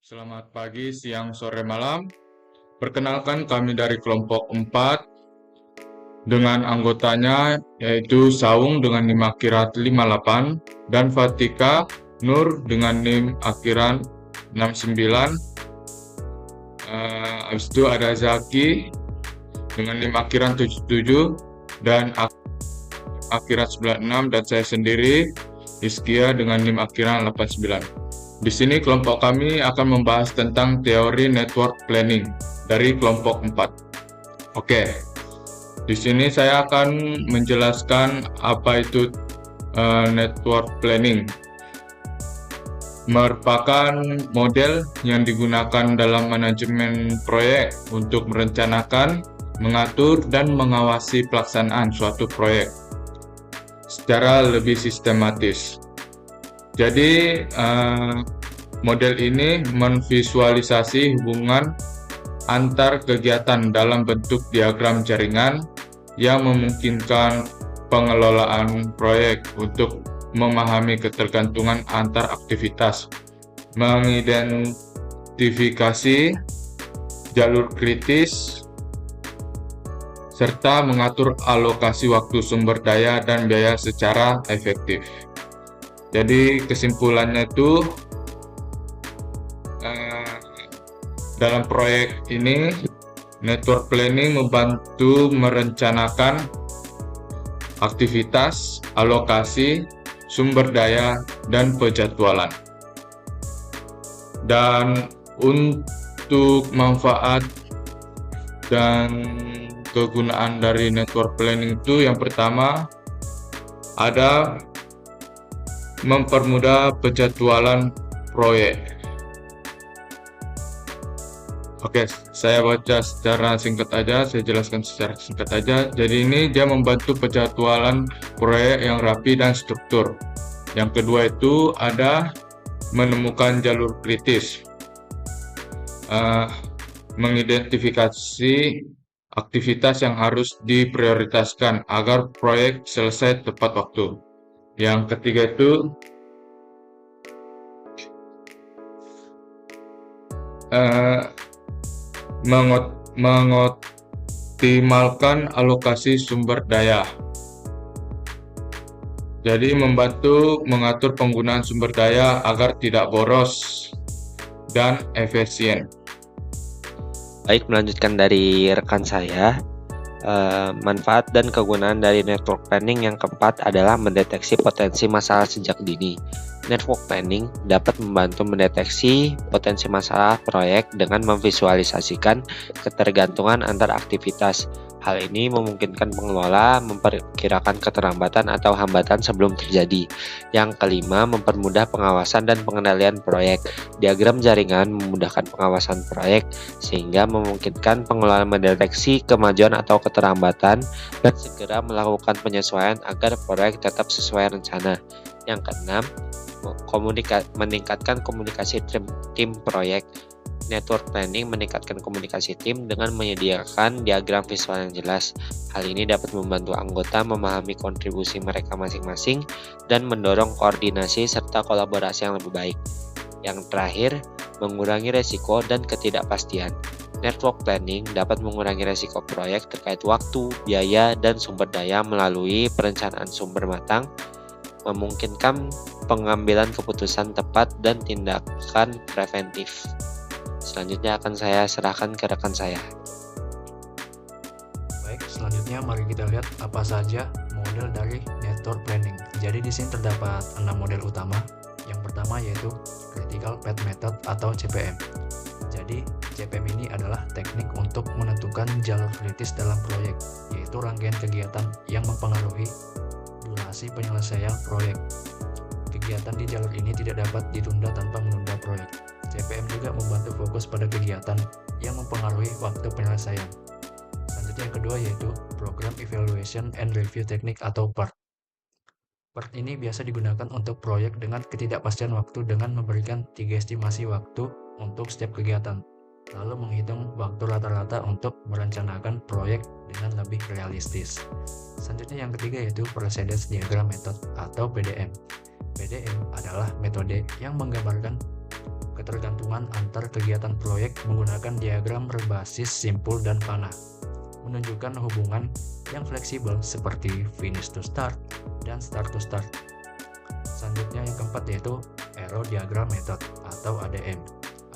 Selamat pagi, siang, sore, malam. Perkenalkan kami dari kelompok 4 dengan anggotanya yaitu Saung dengan NIM akhirat 58 dan Fatika Nur dengan NIM akhirat 69. Habis itu ada Zaki dengan NIM akhirat 77 dan akhirat 96 dan saya sendiri Iskia dengan NIM akhirat 89. Di sini kelompok kami akan membahas tentang teori network planning dari kelompok 4. Oke, di sini saya akan menjelaskan apa itu network planning. Merupakan model yang digunakan dalam manajemen proyek untuk merencanakan, mengatur, dan mengawasi pelaksanaan suatu proyek secara lebih sistematis. Jadi, model ini memvisualisasi hubungan antar kegiatan dalam bentuk diagram jaringan yang memungkinkan pengelolaan proyek untuk memahami ketergantungan antar aktivitas, mengidentifikasi jalur kritis, serta mengatur alokasi waktu, sumber daya, dan biaya secara efektif. Jadi kesimpulannya itu dalam proyek ini network planning membantu merencanakan aktivitas, alokasi, sumber daya, dan penjadwalan. Dan untuk manfaat dan kegunaan dari network planning itu yang pertama ada mempermudah penjadwalan proyek. Oke, saya baca secara singkat aja, saya jelaskan secara singkat aja. Jadi ini dia membantu penjadwalan proyek yang rapi dan struktur. Yang kedua itu ada menemukan jalur kritis, mengidentifikasi aktivitas yang harus diprioritaskan agar proyek selesai tepat waktu. Yang ketiga itu mengoptimalkan alokasi sumber daya. Jadi membantu mengatur penggunaan sumber daya agar tidak boros dan efisien. Baik, melanjutkan dari rekan saya. Manfaat dan kegunaan dari network planning yang keempat adalah mendeteksi potensi masalah sejak dini. Network planning dapat membantu mendeteksi potensi masalah proyek dengan memvisualisasikan ketergantungan antar aktivitas. Hal ini memungkinkan pengelola memperkirakan keterlambatan atau hambatan sebelum terjadi. Yang kelima, mempermudah pengawasan dan pengendalian proyek. Diagram jaringan memudahkan pengawasan proyek sehingga memungkinkan pengelola mendeteksi kemajuan atau keterlambatan dan segera melakukan penyesuaian agar proyek tetap sesuai rencana. Yang keenam, meningkatkan komunikasi tim proyek. Network planning meningkatkan komunikasi tim dengan menyediakan diagram visual yang jelas. Hal ini dapat membantu anggota memahami kontribusi mereka masing-masing dan mendorong koordinasi serta kolaborasi yang lebih baik. Yang terakhir, mengurangi resiko dan ketidakpastian. Network planning dapat mengurangi resiko proyek terkait waktu, biaya, dan sumber daya melalui perencanaan sumber matang, memungkinkan pengambilan keputusan tepat dan tindakan preventif. Selanjutnya akan saya serahkan ke rekan saya. Baik, selanjutnya mari kita lihat apa saja model dari network planning. Jadi di sini terdapat 6 model utama. Yang pertama yaitu Critical Path Method atau CPM. Jadi CPM ini adalah teknik untuk menentukan jalur kritis dalam proyek, yaitu rangkaian kegiatan yang mempengaruhi durasi penyelesaian proyek. Kegiatan di jalur ini tidak dapat ditunda tanpa menunda proyek. CPM juga membantu fokus pada kegiatan yang mempengaruhi waktu penyelesaian. Selanjutnya yang kedua yaitu Program Evaluation and Review Technique atau PERT. PERT ini biasa digunakan untuk proyek dengan ketidakpastian waktu dengan memberikan 3 estimasi waktu untuk setiap kegiatan, lalu menghitung waktu rata-rata untuk merencanakan proyek dengan lebih realistis. Selanjutnya yang ketiga yaitu Precedence Diagram Method atau PDM. PDM adalah metode yang menggambarkan ketergantungan antar kegiatan proyek menggunakan diagram berbasis simpul dan panah, menunjukkan hubungan yang fleksibel seperti finish to start dan start to start. Selanjutnya yang keempat yaitu Arrow Diagram Method atau ADM.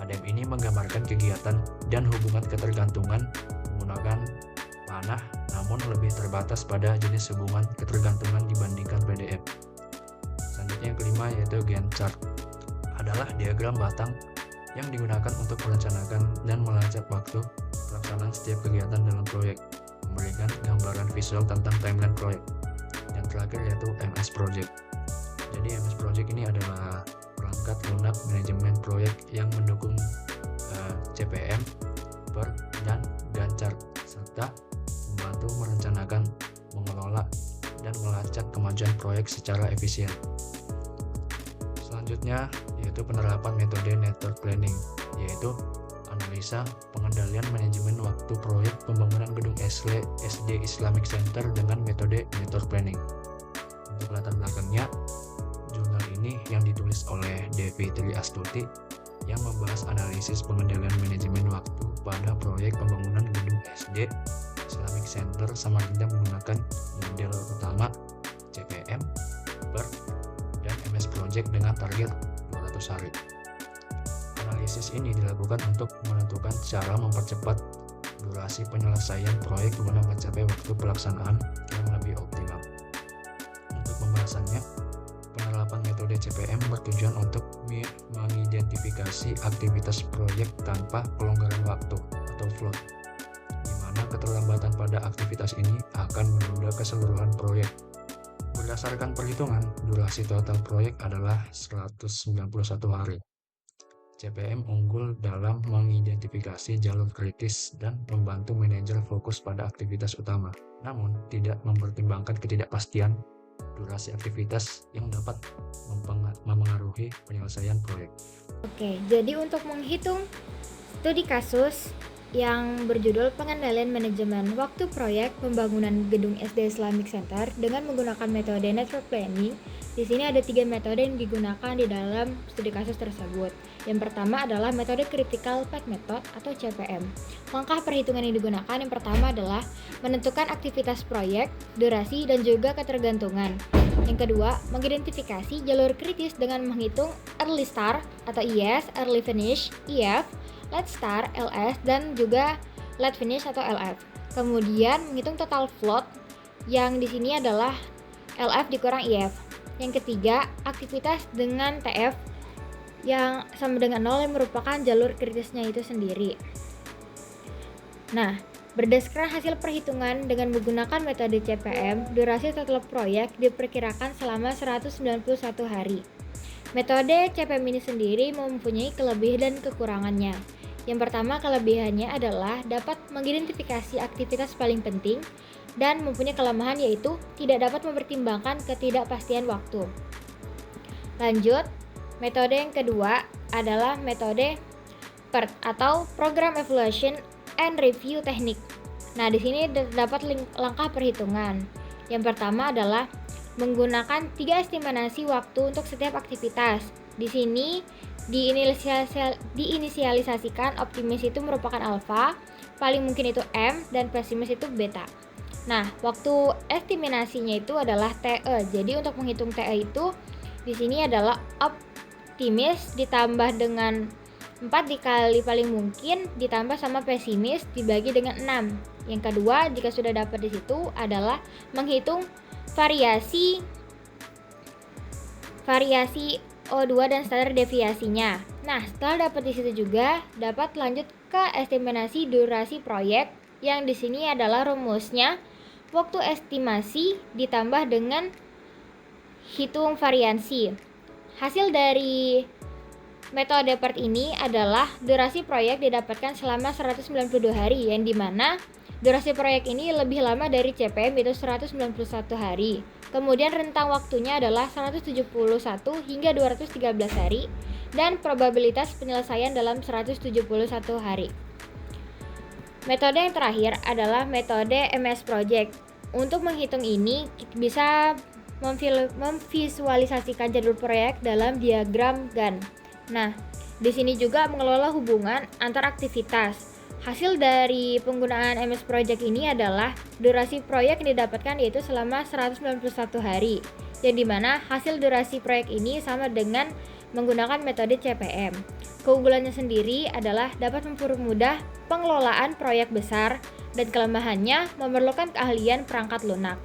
ADM ini menggambarkan kegiatan dan hubungan ketergantungan menggunakan panah, namun lebih terbatas pada jenis hubungan ketergantungan dibandingkan PDM. Selanjutnya yang kelima yaitu Gantt chart, adalah diagram batang yang digunakan untuk merencanakan dan melacak waktu pelaksanaan setiap kegiatan dalam proyek, memberikan gambaran visual tentang timeline proyek. Yang terakhir yaitu MS Project. Jadi MS Project ini adalah perangkat lunak manajemen proyek yang mendukung CPM, PER, dan Gantt chart, serta membantu merencanakan, mengelola, dan melacak kemajuan proyek secara efisien. Selanjutnya yaitu penerapan metode network planning, yaitu analisa pengendalian manajemen waktu proyek pembangunan gedung SD Islamic Center dengan metode network planning. Untuk latar belakangnya, jurnal ini yang ditulis oleh Devi Tri Astuti yang membahas analisis pengendalian manajemen waktu pada proyek pembangunan gedung SD Islamic Center Samarinda menggunakan model utama CPM, PER, dan MS Project dengan target 200 hari. Analisis ini dilakukan untuk menentukan cara mempercepat durasi penyelesaian proyek guna mencapai waktu pelaksanaan yang lebih optimal. Untuk pembahasannya, penerapan metode CPM bertujuan untuk mengidentifikasi aktivitas proyek tanpa pelonggaran waktu atau float, di mana keterlambatan pada aktivitas ini akan menunda keseluruhan proyek. Berdasarkan perhitungan, durasi total proyek adalah 191 hari. CPM unggul dalam mengidentifikasi jalur kritis dan membantu manajer fokus pada aktivitas utama, namun tidak mempertimbangkan ketidakpastian durasi aktivitas yang dapat memengaruhi penyelesaian proyek. Oke, jadi untuk menghitung studi kasus yang berjudul pengendalian manajemen waktu proyek pembangunan gedung SD Islamic Center dengan menggunakan metode network planning, di sini ada 3 metode yang digunakan di dalam studi kasus tersebut. Yang pertama adalah metode Critical Path Method atau CPM. Langkah perhitungan yang digunakan yang pertama adalah menentukan aktivitas proyek, durasi, dan juga ketergantungan. Yang kedua, mengidentifikasi jalur kritis dengan menghitung early start atau ES, early finish, EF, late start, LS, dan juga late finish atau LF. Kemudian menghitung total float yang di sini adalah LF dikurang EF. Yang ketiga, aktivitas dengan TF yang sama dengan 0 yang merupakan jalur kritisnya itu sendiri. Nah, berdasarkan hasil perhitungan dengan menggunakan metode CPM, durasi total proyek diperkirakan selama 191 hari. Metode CPM ini sendiri mempunyai kelebihan dan kekurangannya. Yang pertama, kelebihannya adalah dapat mengidentifikasi aktivitas paling penting dan mempunyai kelemahan yaitu tidak dapat mempertimbangkan ketidakpastian waktu. Lanjut, metode yang kedua adalah metode PERT atau Program Evaluation and Review Technique. Nah, di sini terdapat langkah perhitungan. Yang pertama adalah menggunakan 3 estimasi waktu untuk setiap aktivitas. Di sini diinisialisasikan optimis itu merupakan alfa, paling mungkin itu M, dan pesimis itu beta. Nah, waktu estimasinya itu adalah TE. Jadi untuk menghitung TE itu di sini adalah optimis ditambah dengan 4 dikali paling mungkin ditambah sama pesimis dibagi dengan 6. Yang kedua, jika sudah dapat di situ adalah menghitung variasi O2 dan standar deviasinya. Nah, setelah dapat di situ juga dapat lanjut ke estimasi durasi proyek yang di sini adalah rumusnya waktu estimasi ditambah dengan hitung variansi. Hasil dari metode PERT ini adalah durasi proyek didapatkan selama 192 hari, yang dimana durasi proyek ini lebih lama dari CPM itu 191 hari. Kemudian rentang waktunya adalah 171 hingga 213 hari dan probabilitas penyelesaian dalam 171 hari. Metode yang terakhir adalah metode MS Project. Untuk menghitung ini, kita bisa memvisualisasikan jalur proyek dalam diagram Gantt. Nah, Di sini juga mengelola hubungan antar aktivitas. Hasil dari penggunaan MS Project ini adalah durasi proyek yang didapatkan yaitu selama 191 hari, yang dimana hasil durasi proyek ini sama dengan menggunakan metode CPM. Keunggulannya sendiri adalah dapat mempermudah pengelolaan proyek besar dan kelemahannya memerlukan keahlian perangkat lunak.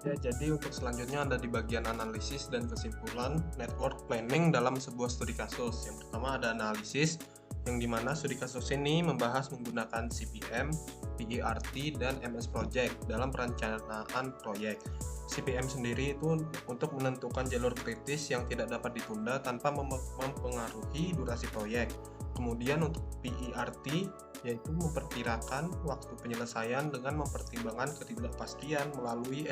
Ya, jadi untuk selanjutnya ada di bagian analisis dan kesimpulan network planning dalam sebuah studi kasus. Yang pertama ada analisis, yang dimana studi kasus ini membahas menggunakan CPM, PERT, dan MS Project dalam perencanaan proyek. CPM sendiri itu untuk menentukan jalur kritis yang tidak dapat ditunda tanpa mempengaruhi durasi proyek. Kemudian untuk PERT yaitu memperkirakan waktu penyelesaian dengan mempertimbangkan ketidakpastian melalui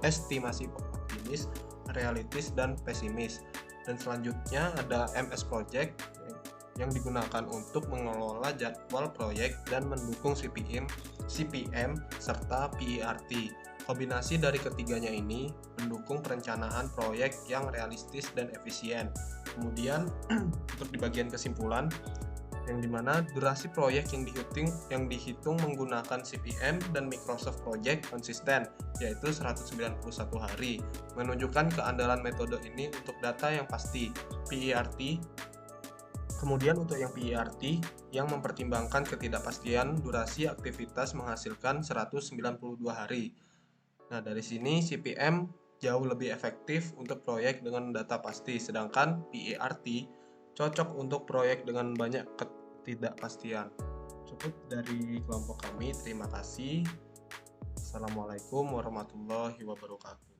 estimasi optimis, realistis, dan pesimis. Dan selanjutnya ada MS Project yang digunakan untuk mengelola jadwal proyek dan mendukung CPM serta PERT. Kombinasi dari ketiganya ini mendukung perencanaan proyek yang realistis dan efisien. Kemudian untuk di bagian kesimpulan, yang dimana durasi proyek yang dihitung menggunakan CPM dan Microsoft Project konsisten, yaitu 191 hari, menunjukkan keandalan metode ini untuk data yang pasti, PERT. Kemudian untuk yang PERT, yang mempertimbangkan ketidakpastian durasi aktivitas menghasilkan 192 hari. Nah, dari sini CPM jauh lebih efektif untuk proyek dengan data pasti, sedangkan PERT cocok untuk proyek dengan banyak ketidakpastian. Cukup dari kelompok kami, terima kasih. Assalamualaikum warahmatullahi wabarakatuh.